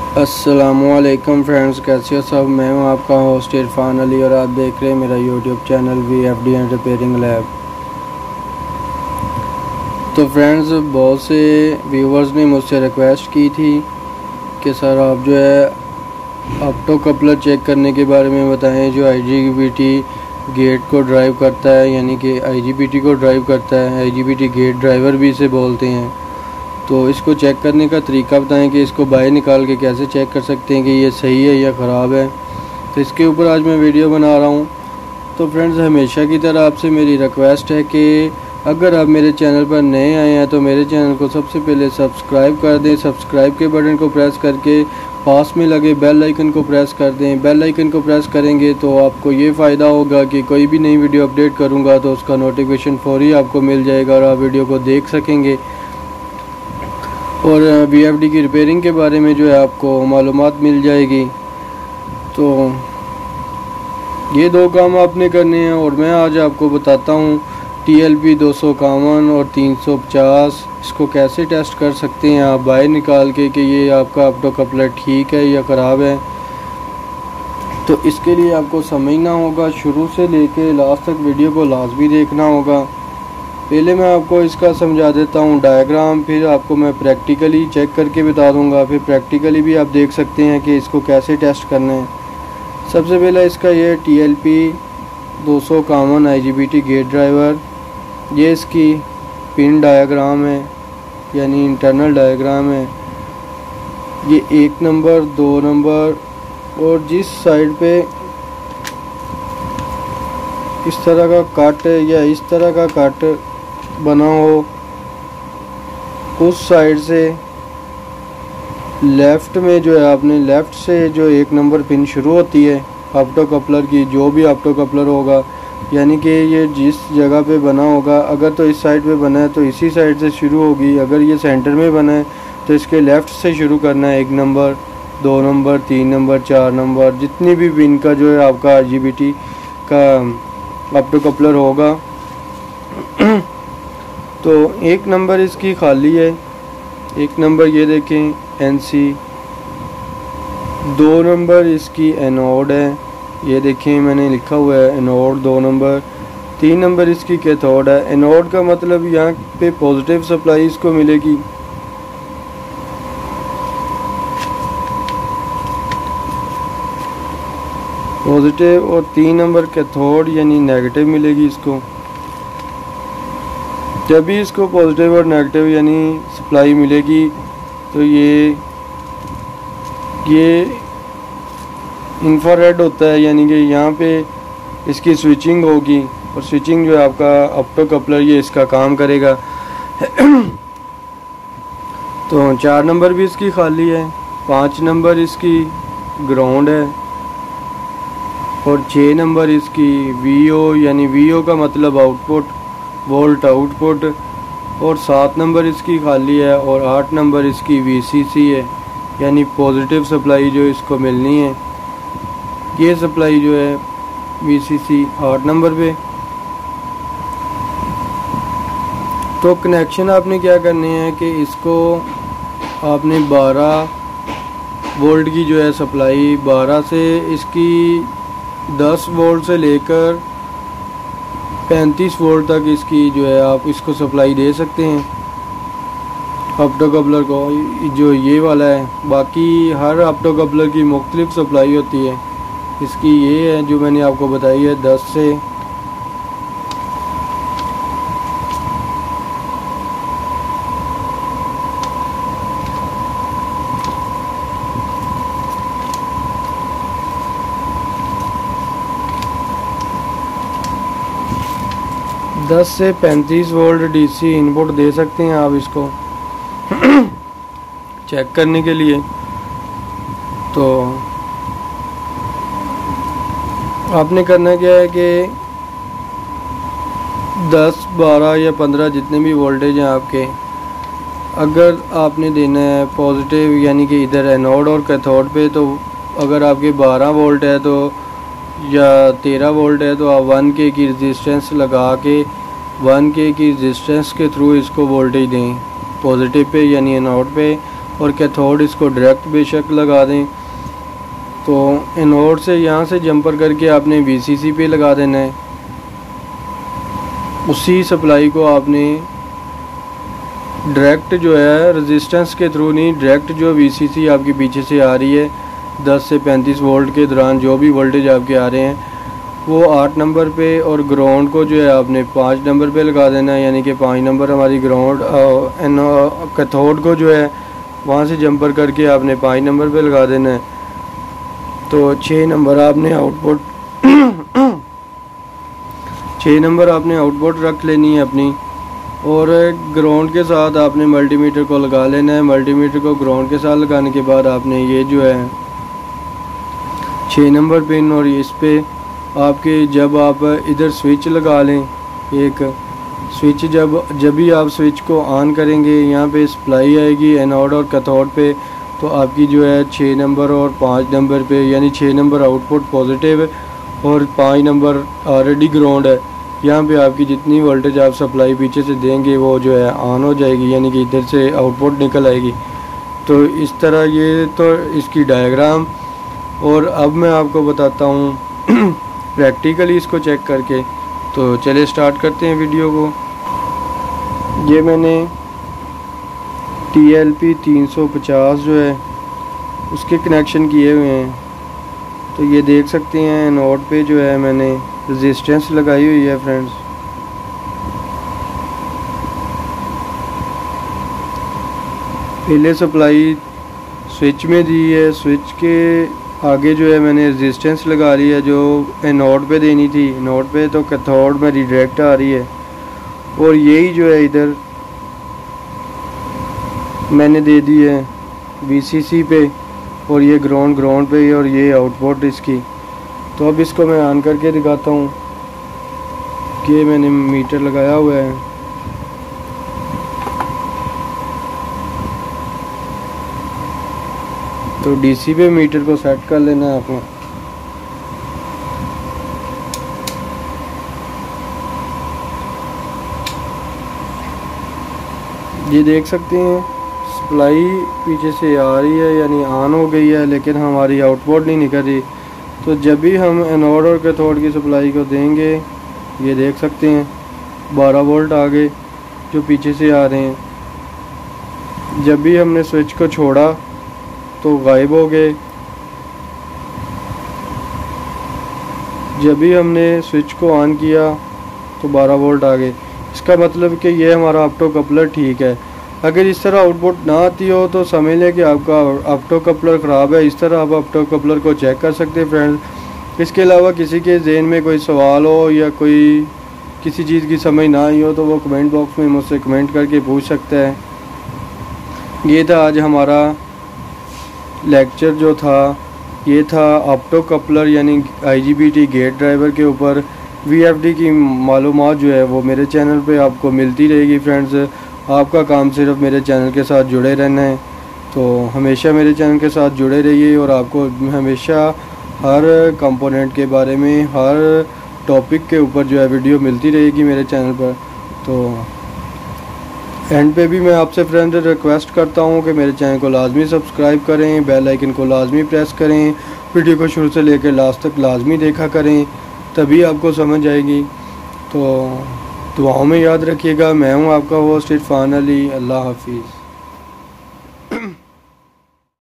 अस्सलामुअलैकुम फ्रेंड्स, कैसे हो सब। मैं हूं आपका होस्ट इरफान अली और आप देख रहे हैं मेरा YouTube channel VFD and repairing lab. तो फ्रेंड्स, बहुत से व्यूवर्स ने मुझसे रिक्वेस्ट की थी कि सर आप जो है ऑप्टो कपलर चेक करने के बारे में बताएं जो IGBT गेट को ड्राइव करता है, यानी कि IGBT को ड्राइव करता है। IGBT गेट ड्राइवर भी इसे बोलते हैं। तो इसको चेक करने का तरीका बताएं कि इसको बाहर निकाल के कैसे चेक कर सकते हैं कि ये सही है या ख़राब है। तो इसके ऊपर आज मैं वीडियो बना रहा हूँ। तो फ्रेंड्स, हमेशा की तरह आपसे मेरी रिक्वेस्ट है कि अगर आप मेरे चैनल पर नए आए हैं तो मेरे चैनल को सबसे पहले सब्सक्राइब कर दें। सब्सक्राइब के बटन को प्रेस करके पास में लगे बेल आइकन को प्रेस कर दें। बेल आइकन को प्रेस करेंगे तो आपको ये फ़ायदा होगा कि कोई भी नई वीडियो अपडेट करूँगा तो उसका नोटिफिकेशन फौरी आपको मिल जाएगा और आप वीडियो को देख सकेंगे। और VFD की रिपेयरिंग के बारे में जो है आपको मालूमात मिल जाएगी। तो ये दो काम आपने करने हैं और मैं आज आपको बताता हूँ TLP 251 और 350 इसको कैसे टेस्ट कर सकते हैं आप बाहर निकाल के कि ये आपका ऑप्टो कपलर ठीक है या ख़राब है। तो इसके लिए आपको समझना होगा, शुरू से लेके लास्ट तक वीडियो को लाजमी देखना होगा। पहले मैं आपको इसका समझा देता हूँ डायग्राम, फिर आपको मैं प्रैक्टिकली चेक करके बता दूँगा, फिर प्रैक्टिकली भी आप देख सकते हैं कि इसको कैसे टेस्ट करना है। सबसे पहला इसका ये TLP 251 IGBT गेट ड्राइवर, ये इसकी पिन डायग्राम है यानी इंटरनल डायग्राम है। ये 1 नंबर 2 नंबर और जिस साइड पे इस तरह का कट या इस तरह का कट बना हो उस साइड से लेफ़्ट में जो है आपने लेफ़्ट से जो 1 नंबर पिन शुरू होती है ऑप्टो कपलर की, जो भी ऑप्टो कपलर होगा, यानी कि ये जिस जगह पे बना होगा, अगर तो इस साइड पे बना है तो इसी साइड से शुरू होगी। अगर ये सेंटर में बना है तो इसके लेफ़्ट से शुरू करना है। 1 नंबर 2 नंबर 3 नंबर 4 नंबर जितनी भी पिन का जो है आपका IGBT का ऑप्टो कपलर होगा। तो 1 नंबर इसकी खाली है। 1 नंबर ये देखें NC। 2 नंबर इसकी एनोड है, ये देखें मैंने लिखा हुआ है एनोड 2 नंबर। 3 नंबर इसकी कैथोड है। एनोड का मतलब यहाँ पे पॉजिटिव सप्लाई इसको मिलेगी। पॉजिटिव। और 3 नंबर कैथोड यानी नेगेटिव मिलेगी इसको। जब भी इसको पॉजिटिव और नेगेटिव यानी सप्लाई मिलेगी तो ये इंफ्रारेड होता है, यानी कि यहाँ पे इसकी स्विचिंग होगी और स्विचिंग जो है आपका ऑप्टो कपलर ये इसका काम करेगा। तो 4 नंबर भी इसकी खाली है। 5 नंबर इसकी ग्राउंड है और 6 नंबर इसकी VO यानी VO का मतलब आउटपुट, वोल्ट आउटपुट। और 7 नंबर इसकी खाली है और 8 नंबर इसकी VCC है यानी पॉजिटिव सप्लाई जो इसको मिलनी है। ये सप्लाई जो है VCC 8 नंबर पे। तो कनेक्शन आपने क्या करने हैं कि इसको आपने 12 वोल्ट की जो है सप्लाई 12 से इसकी 10 वोल्ट से लेकर 35 वोल्ट तक इसकी जो है आप इसको सप्लाई दे सकते हैं ऑप्टो कपलर को, जो ये वाला है। बाकी हर ऑप्टो कपलर की मुख्तलिफ सप्लाई होती है। इसकी ये है जो मैंने आपको बताई है 10 से 35 वोल्ट DC इनपुट दे सकते हैं आप इसको चेक करने के लिए। तो आपने करना क्या है कि 10, 12 या 15 जितने भी वोल्टेज हैं आपके, अगर आपने देना है पॉजिटिव यानी कि इधर एनोड और कैथोड पे, तो अगर आपके 12 वोल्ट है तो या 13 वोल्ट है तो आप 1K की रेजिस्टेंस लगा के 1K की रेजिस्टेंस के थ्रू इसको वोल्टेज दें पॉजिटिव पे यानी एनोड पे। और कैथोड इसको डायरेक्ट बेशक लगा दें। तो एनोड से यहाँ से जंपर करके आपने VCC पे लगा देना है। उसी सप्लाई को आपने डायरेक्ट जो है रेजिस्टेंस के थ्रू नहीं, डायरेक्ट जो VCC आपके पीछे से आ रही है 10 से 35 वोल्ट के दौरान जो भी वोल्टेज आपके आ रहे हैं वो 8 नंबर पे, और ग्राउंड को जो है आपने 5 नंबर पे लगा देना है। यानी कि 5 नंबर हमारी ग्राउंड कैथोड को जो है वहाँ से जंपर करके आपने 5 नंबर पे लगा देना है। तो 6 नंबर आपने आउटपुट 6 नंबर आपने आउटपुट रख लेनी है अपनी, और ग्राउंड के साथ आपने मल्टीमीटर को लगा लेना है। मल्टीमीटर को ग्राउंड के साथ लगाने के बाद आपने ये जो है 6 नंबर पिन, और इस पे आपके जब आप इधर स्विच लगा लें, एक स्विच जब भी आप स्विच को ऑन करेंगे यहाँ पे सप्लाई आएगी एनोड और कैथोड पे, तो आपकी जो है 6 नंबर और 5 नंबर पे, यानी 6 नंबर आउटपुट पॉजिटिव है और 5 नंबर ऑलरेडी ग्राउंड है। यहाँ पे आपकी जितनी वोल्टेज आप सप्लाई पीछे से देंगे वो जो है ऑन हो जाएगी, यानी कि इधर से आउटपुट निकल आएगी। तो इस तरह ये तो इसकी डायग्राम, और अब मैं आपको बताता हूँ प्रैक्टिकली इसको चेक करके। तो चलिए स्टार्ट करते हैं वीडियो को। ये मैंने TLP 350 जो है उसके कनेक्शन किए हुए हैं। तो ये देख सकते हैं एनोड पे जो है मैंने रेजिस्टेंस लगाई हुई है फ्रेंड्स। पहले सप्लाई स्विच में दी है, स्विच के आगे जो है मैंने रेजिस्टेंस लगा ली है जो एनोड पे देनी थी। एनोड पे तो कैथोड में रिडायरेक्ट आ रही है, और यही जो है इधर मैंने दे दी है VCC पे, और ये ग्राउंड पे, और ये आउटपुट इसकी। तो अब इसको मैं ऑन करके दिखाता हूँ कि मैंने मीटर लगाया हुआ है। तो DC पे मीटर को सेट कर लेना है आपको। ये देख सकते हैं सप्लाई पीछे से आ रही है, यानी ऑन हो गई है, लेकिन हमारी आउटपुट नहीं निकल रही। तो जब भी हम एनोड और कैथोड की सप्लाई को देंगे, ये देख सकते हैं 12 वोल्ट आ गए जो पीछे से आ रहे हैं। जब भी हमने स्विच को छोड़ा तो गायब हो गए। जब भी हमने स्विच को ऑन किया तो 12 वोल्ट आ गए। इसका मतलब कि ये हमारा ऑप्टो कपलर ठीक है। अगर इस तरह आउटपुट ना आती हो तो समझ लें कि आपका ऑप्टो कपलर ख़राब है। इस तरह आप ऑप्टो कपलर को चेक कर सकते हैं फ्रेंड्स। इसके अलावा किसी के जहन में कोई सवाल हो या कोई किसी चीज़ की समझ ना आई हो तो वो कमेंट बॉक्स में मुझसे कमेंट करके पूछ सकता है। ये था आज हमारा लेक्चर जो था, ये था ऑप्टो कपलर यानी IGBT गेट ड्राइवर के ऊपर। VFD की मालूमात जो है वो मेरे चैनल पे आपको मिलती रहेगी फ्रेंड्स। आपका काम सिर्फ मेरे चैनल के साथ जुड़े रहना है। तो हमेशा मेरे चैनल के साथ जुड़े रहिए, और आपको हमेशा हर कंपोनेंट के बारे में, हर टॉपिक के ऊपर जो है वीडियो मिलती रहेगी मेरे चैनल पर। तो एंड पे भी मैं आपसे फ्रेंड रिक्वेस्ट करता हूँ कि मेरे चैनल को लाजमी सब्सक्राइब करें, बेल आइकन को लाजमी प्रेस करें, वीडियो को शुरू से लेकर लास्ट तक लाजमी देखा करें, तभी आपको समझ आएगी। तो दुआओं में याद रखिएगा। मैं हूँ आपका होस्ट इरफान अली। अल्लाह हाफिज़।